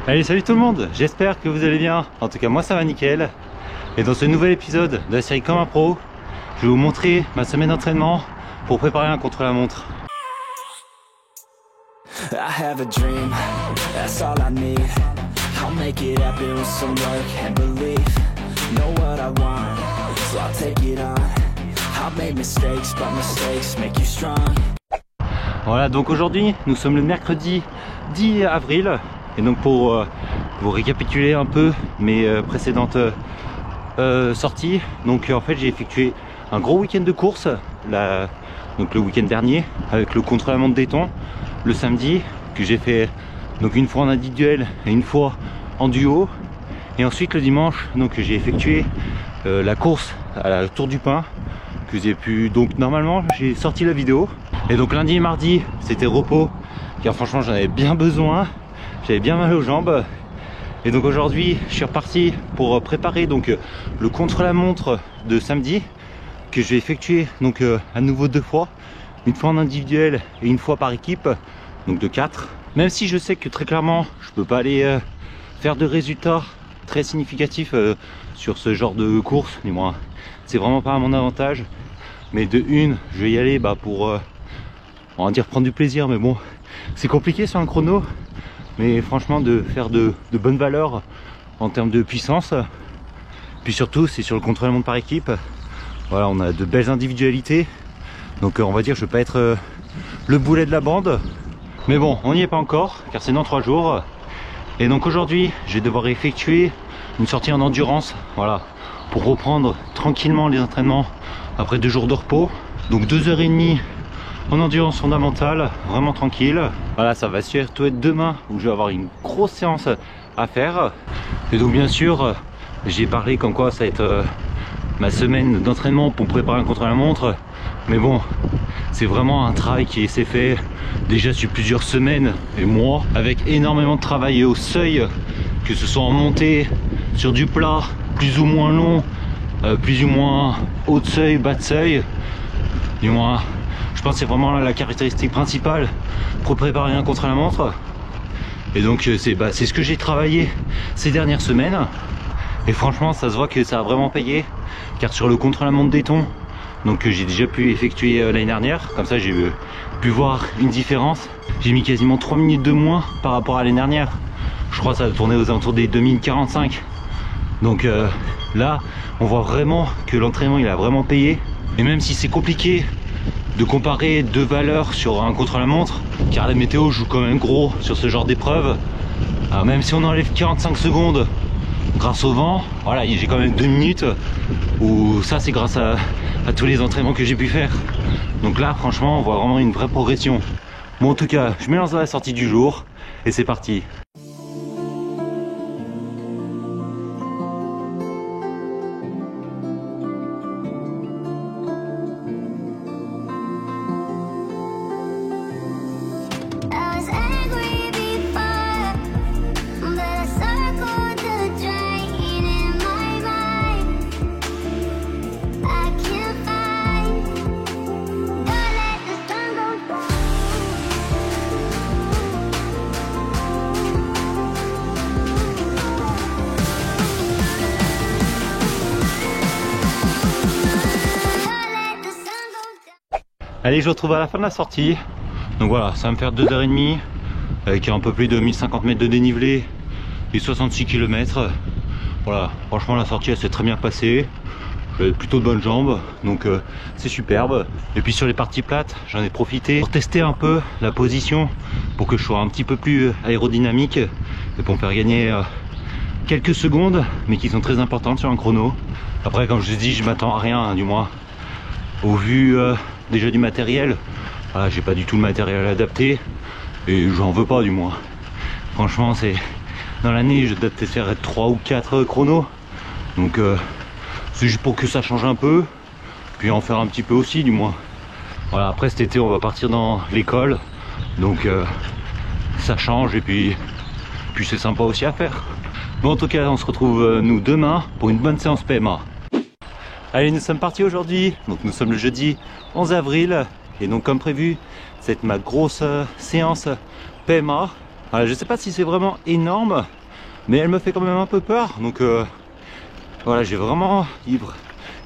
Allez, salut tout le monde, j'espère que vous allez bien. En tout cas moi ça va nickel. Et dans ce nouvel épisode de la série Comme un pro, je vais vous montrer ma semaine d'entraînement pour préparer un contre-la-montre. I have a dream, that's all I need. I'll make it happen with some work and belief. Know what I want, so I'll take it on. I'll make mistakes, but mistakes make you strong. Voilà, donc aujourd'hui nous sommes le mercredi 10 avril. Et donc pour vous récapituler un peu mes précédentes sorties, donc en fait j'ai effectué un gros week-end de course donc le week-end dernier avec le contre-la-montre d'Éton le samedi, que j'ai fait donc une fois en individuel et une fois en duo, et ensuite le dimanche donc j'ai effectué la course à la Tour du Pin que j'ai pu, donc normalement j'ai sorti la vidéo, et donc lundi et mardi c'était repos car franchement j'en avais bien besoin. J'avais bien mal aux jambes, et donc aujourd'hui je suis reparti pour préparer donc le contre-la-montre de samedi que je vais effectuer donc à nouveau 2 fois, une fois en individuel et une fois par équipe, donc de 4. Même si je sais que très clairement je peux pas aller faire de résultats très significatifs sur ce genre de course, du moins c'est vraiment pas à mon avantage, mais de une je vais y aller pour on va dire prendre du plaisir, mais bon c'est compliqué sur un chrono. Mais franchement de faire de bonnes valeurs en termes de puissance. Puis surtout c'est sur le contre-la-montre par équipe. Voilà, on a de belles individualités. Donc on va dire que je ne vais pas être le boulet de la bande. Mais bon, on n'y est pas encore car c'est dans 3 jours. Et donc aujourd'hui je vais devoir effectuer une sortie en endurance. Voilà, pour reprendre tranquillement les entraînements après 2 jours de repos. Donc 2h30 en endurance fondamentale, vraiment tranquille. Voilà, ça va surtout être demain où je vais avoir une grosse séance à faire. Et donc bien sûr, j'ai parlé comme quoi ça va être ma semaine d'entraînement pour préparer un contre-la-montre. Mais bon, c'est vraiment un travail qui s'est fait déjà sur plusieurs semaines et mois, avec énormément de travail au seuil, que ce soit en montée, sur du plat, plus ou moins long, plus ou moins haut de seuil, bas de seuil. Du moins, je pense que c'est vraiment la caractéristique principale pour préparer un contre-la-montre. Et donc c'est ce que j'ai travaillé ces dernières semaines. Et franchement ça se voit que ça a vraiment payé. Car sur le contre-la-montre d'Éton, donc que j'ai déjà pu effectuer l'année dernière, comme ça j'ai pu voir une différence. J'ai mis quasiment 3 minutes de moins par rapport à l'année dernière. Je crois que ça a tourné aux alentours des 2045. Donc là on voit vraiment que l'entraînement il a vraiment payé. Et même si c'est compliqué de comparer 2 valeurs sur un contre-la-montre, car la météo joue quand même gros sur ce genre d'épreuve. Alors même si on enlève 45 secondes grâce au vent, voilà, j'ai quand même 2 minutes où ça c'est grâce à tous les entraînements que j'ai pu faire. Donc là franchement on voit vraiment une vraie progression. Bon, en tout cas je me lance dans la sortie du jour et c'est parti. Allez, je vous retrouve à la fin de la sortie. Donc voilà, ça va me faire 2h30 avec un peu plus de 1050 mètres de dénivelé et 66 km. Voilà, franchement la sortie elle s'est très bien passée. J'avais plutôt de bonnes jambes, donc c'est superbe. Et puis sur les parties plates, j'en ai profité pour tester un peu la position pour que je sois un petit peu plus aérodynamique et pour me faire gagner quelques secondes, mais qui sont très importantes sur un chrono. Après, comme je vous dis, je m'attends à rien, hein, du moins au vu déjà du matériel. Voilà, j'ai pas du tout le matériel adapté et j'en veux pas, du moins. Franchement, c'est dans l'année je dois peut-être faire 3 ou 4 chronos, donc c'est juste pour que ça change un peu, puis en faire un petit peu aussi, du moins. Voilà, après cet été on va partir dans l'école, donc ça change, et puis c'est sympa aussi à faire. Bon, en tout cas on se retrouve nous demain pour une bonne séance PMA. Allez, nous sommes partis aujourd'hui, donc nous sommes le jeudi 11 avril, et donc comme prévu c'est ma grosse séance PMA. Alors, je sais pas si c'est vraiment énorme, mais elle me fait quand même un peu peur. Donc voilà, j'ai vraiment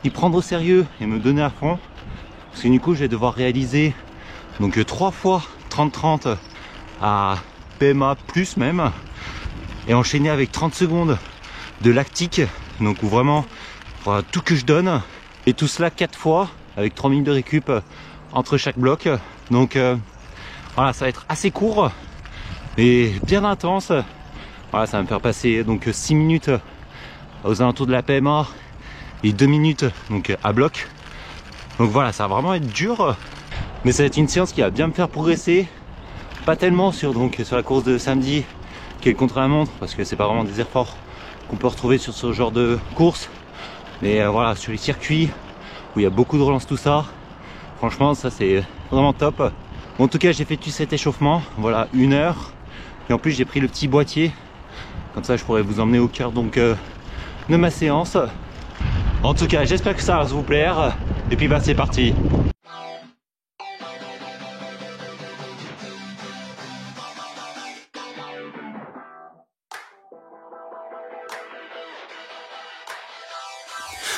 y prendre au sérieux et me donner à fond. Parce que du coup, je vais devoir réaliser donc 3 fois 30-30 à PMA plus même. Et enchaîner avec 30 secondes de lactique. Donc où vraiment, voilà, tout que je donne. Et tout cela 4 fois avec 3 minutes de récup entre chaque bloc. Donc voilà, ça va être assez court mais bien intense. Voilà, ça va me faire passer donc 6 minutes aux alentours de la PMA et 2 minutes donc à bloc. Donc voilà, ça va vraiment être dur, mais ça va être une séance qui va bien me faire progresser. Pas tellement sur la course de samedi qui est le contre-la-montre, parce que c'est pas vraiment des efforts qu'on peut retrouver sur ce genre de course, mais voilà, sur les circuits où il y a beaucoup de relance, tout ça, franchement ça c'est vraiment top. Bon, en tout cas, j'ai fait tout cet échauffement, voilà, 1 heure, et en plus j'ai pris le petit boîtier, comme ça je pourrais vous emmener au cœur donc de ma séance. En tout cas, j'espère que ça va vous plaire, et puis bah c'est parti.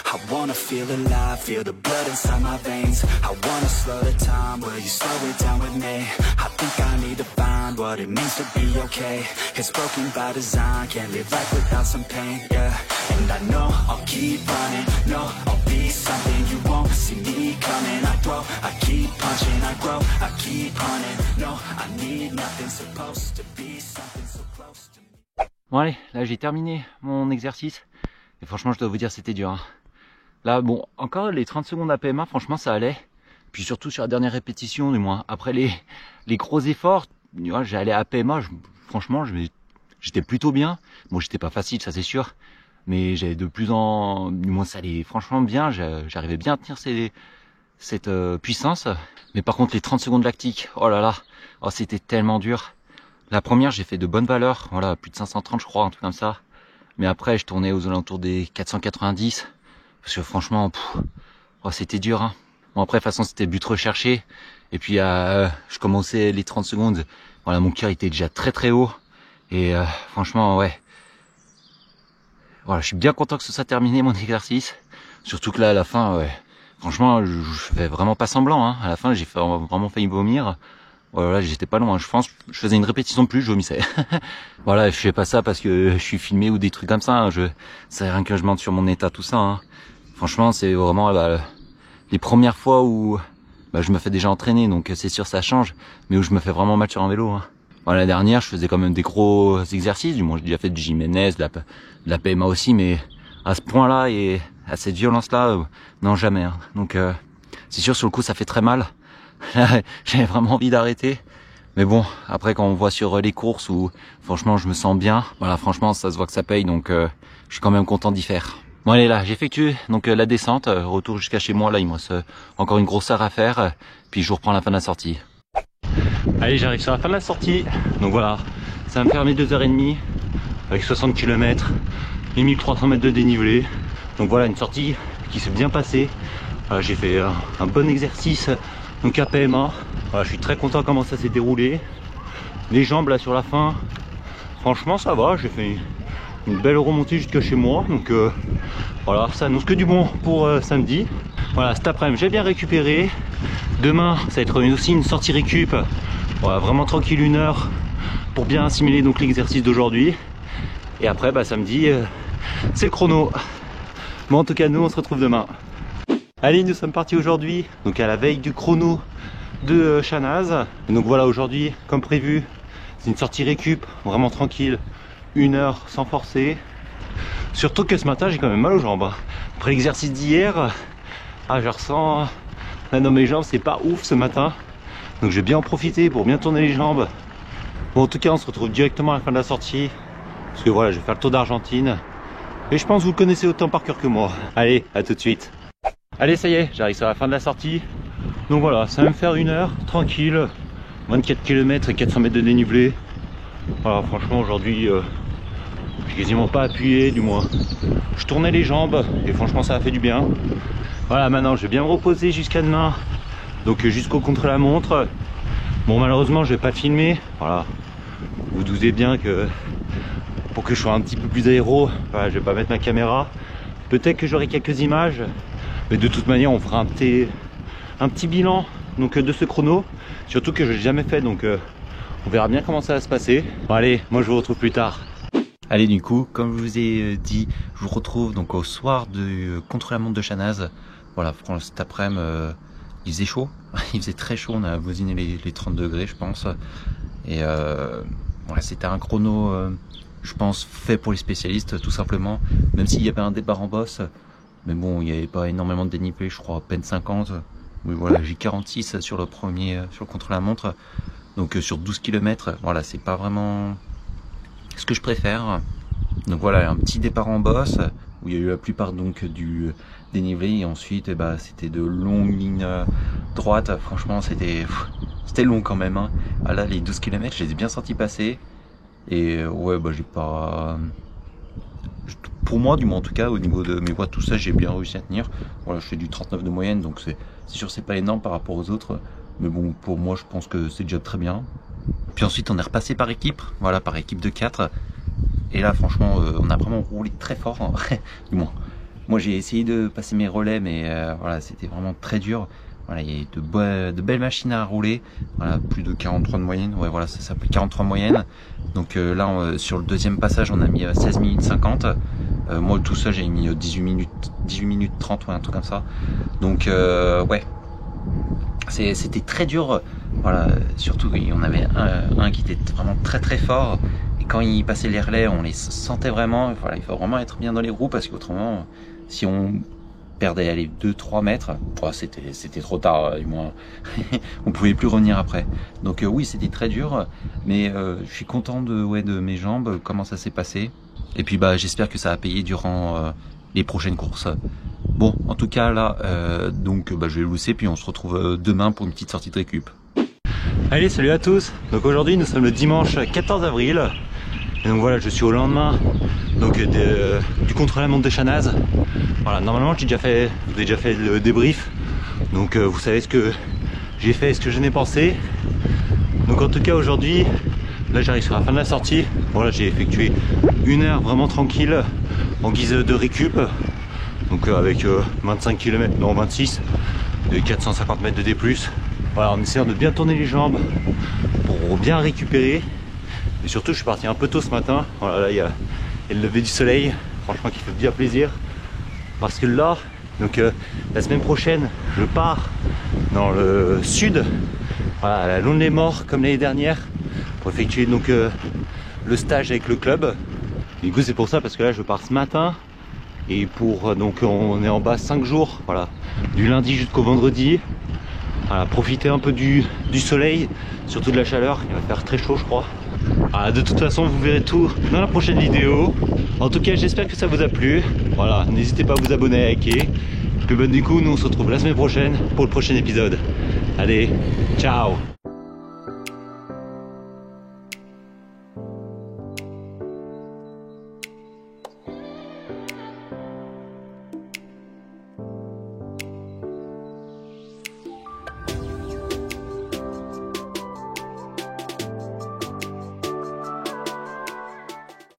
I wanna feel alive, feel the blood inside my veins. I wanna slow the time, will you slow it down with me? I think I need to find what it means to be okay. It's broken by design, can't live life without some pain, yeah. And I know I'll keep running, no, I'll be something you won't see me coming. I throw, I keep punching, I grow, I keep hunting. No, I need nothing, supposed to be something so close to me. Bon allez, là j'ai terminé mon exercice, et franchement je dois vous dire c'était dur, hein. Là, bon, encore les 30 secondes à PMA, franchement, ça allait. Puis surtout sur la dernière répétition, du moins. Après les gros efforts, j'allais à PMA, franchement, j'étais plutôt bien. Bon, j'étais pas facile, ça c'est sûr. Mais j'avais du moins, ça allait franchement bien. J'arrivais bien à tenir cette puissance. Mais par contre, les 30 secondes lactiques, oh là là, oh, c'était tellement dur. La première, j'ai fait de bonnes valeurs. Voilà, plus de 530, je crois, un truc comme ça. Mais après, je tournais aux alentours des 490. Parce que franchement, oh, c'était dur, hein. Bon, après, de toute façon, c'était but recherché. Et puis, je commençais les 30 secondes. Voilà, mon cœur était déjà très très haut. Et franchement, ouais. Voilà, je suis bien content que ce soit terminé, mon exercice. Surtout que là, à la fin, ouais. Franchement, je fais vraiment pas semblant, hein. À la fin, j'ai vraiment failli vomir. Voilà, j'étais pas loin. Je pense que je faisais une répétition de plus, je vomissais. Voilà, je fais pas ça parce que je suis filmé ou des trucs comme ça, hein. Ça rien que je mente sur mon état, tout ça, hein. Franchement, c'est vraiment les premières fois où je me fais déjà entraîner, donc c'est sûr ça change, mais où je me fais vraiment mal sur un vélo, hein. Bon, la dernière, je faisais quand même des gros exercices, du moins j'ai déjà fait du Jiménez, de la PMA aussi, mais à ce point-là et à cette violence-là, non jamais, hein. Donc c'est sûr, sur le coup, ça fait très mal. J'avais vraiment envie d'arrêter. Mais bon, après quand on voit sur les courses où franchement je me sens bien, voilà, franchement ça se voit que ça paye, donc je suis quand même content d'y faire. Bon allez, là j'ai effectué donc la descente, retour jusqu'à chez moi. Là il me reste encore une grosse heure à faire, puis je vous reprends la fin de la sortie. Allez, j'arrive sur la fin de la sortie, donc voilà, ça va me faire mes 2h30 avec 60 km et 1300 mètres de dénivelé. Donc voilà, une sortie qui s'est bien passée. J'ai fait un bon exercice donc à PMA. Voilà, je suis très content comment ça s'est déroulé. Les jambes là sur la fin, franchement ça va, j'ai fait une belle remontée jusqu'à chez moi, donc voilà, ça annonce que du bon pour samedi. Voilà, cet après-midi j'ai bien récupéré. Demain ça va être aussi une sortie récup, voilà, vraiment tranquille, 1 heure pour bien assimiler donc l'exercice d'aujourd'hui. Et après samedi c'est le chrono. Bon, en tout cas nous on se retrouve demain. Allez, nous sommes partis aujourd'hui donc à la veille du chrono de Chanaz. Donc voilà, aujourd'hui comme prévu c'est une sortie récup vraiment tranquille, 1 heure sans forcer. Surtout que ce matin j'ai quand même mal aux jambes. Après l'exercice d'hier, je ressens là dans mes jambes, c'est pas ouf ce matin. Donc je vais bien en profiter pour bien tourner les jambes. Bon, en tout cas on se retrouve directement à la fin de la sortie, parce que voilà, je vais faire le tour d'Argentine. Et je pense que vous le connaissez autant par cœur que moi. Allez, à tout de suite. Allez, ça y est, j'arrive sur la fin de la sortie. Donc voilà, ça va me faire 1 heure tranquille, 24 km et 400 mètres de dénivelé. Voilà, franchement aujourd'hui j'ai quasiment pas appuyé, du moins je tournais les jambes et franchement ça a fait du bien. Voilà, maintenant je vais bien me reposer jusqu'à demain, donc jusqu'au contre-la-montre. Bon, malheureusement je vais pas filmer, voilà, vous doutez bien que pour que je sois un petit peu plus aéro. Voilà, je vais pas mettre ma caméra. Peut-être que j'aurai quelques images, mais de toute manière on fera un petit bilan donc de ce chrono, surtout que je l'ai jamais fait, donc on verra bien comment ça va se passer. Bon, allez, moi je vous retrouve plus tard. Allez, du coup, comme je vous ai dit, je vous retrouve donc au soir de contre-la-montre de Chanaz. Voilà, cet après-midi, il faisait chaud, il faisait très chaud, on a avoisiné les 30 degrés je pense. Et voilà, c'était un chrono, je pense, fait pour les spécialistes tout simplement, même s'il y avait un départ en bosse. Mais bon, il n'y avait pas énormément de dénivelé, je crois à peine 50. Oui, voilà, j'ai 46 sur le premier, sur le contre-la-montre. Donc sur 12 km, voilà, c'est pas vraiment ce que je préfère. Donc voilà, un petit départ en bosse où il y a eu la plupart donc du dénivelé, et ensuite c'était de longues lignes droites. Franchement, c'était long quand même, hein. Ah là, les 12 km, je les ai bien sentis passer. Et ouais, j'ai pas... Pour moi, du moins en tout cas, au niveau de mes watts, tout ça, j'ai bien réussi à tenir. Voilà, je fais du 39 de moyenne, donc c'est sûr c'est pas énorme par rapport aux autres. Mais bon, pour moi, je pense que c'est déjà très bien. Puis ensuite, on est repassé par équipe, voilà, par équipe de 4. Et là, franchement, on a vraiment roulé très fort. Du moins, moi, j'ai essayé de passer mes relais, mais voilà, c'était vraiment très dur. Voilà, il y a de belles machines à rouler. Voilà, plus de 43 de moyenne. Ouais, voilà, ça s'appelle 43 moyenne. Donc là, sur le deuxième passage, on a mis 16 minutes 50. Moi, tout ça, j'ai mis 18 minutes 30, ouais, un truc comme ça. Donc, ouais. C'était très dur, voilà, surtout on avait un qui était vraiment très très fort, et quand il passait les relais on les sentait vraiment. Voilà, il faut vraiment être bien dans les roues, parce qu'autrement si on perdait les 2-3 mètres, c'était trop tard, du moins on pouvait plus revenir après. Donc oui, c'était très dur, mais je suis content de mes jambes, comment ça s'est passé, et puis j'espère que ça a payé durant les prochaines courses. Bon, en tout cas là, donc je vais le lousser, puis on se retrouve demain pour une petite sortie de récup. Allez, salut à tous. Donc aujourd'hui nous sommes le dimanche 14 avril. Et donc voilà, je suis au lendemain donc du contre-la-montre de Chanaz. Voilà, normalement vous avez déjà fait le débrief. Donc vous savez ce que j'ai fait et ce que je n'ai pensé. Donc en tout cas aujourd'hui, là j'arrive sur la fin de la sortie. Voilà, j'ai effectué 1 heure vraiment tranquille en guise de récup. Donc avec 25 km, non 26, de 450 mètres de D+. Voilà, en essayant de bien tourner les jambes pour bien récupérer. Et surtout, je suis parti un peu tôt ce matin. Voilà, là il y a le lever du soleil, franchement qui fait bien plaisir. Parce que là, donc la semaine prochaine, je pars dans le sud, voilà, à la Lonely Morts comme l'année dernière, pour effectuer donc le stage avec le club. Et du coup, c'est pour ça, parce que là, je pars ce matin. Et pour donc on est en bas 5 jours, voilà, du lundi jusqu'au vendredi. Voilà, profiter un peu du soleil, surtout de la chaleur, il va faire très chaud je crois. Voilà, de toute façon vous verrez tout dans la prochaine vidéo. En tout cas j'espère que ça vous a plu. Voilà, n'hésitez pas à vous abonner, à liker. Puis du coup nous on se retrouve la semaine prochaine pour le prochain épisode. Allez, ciao.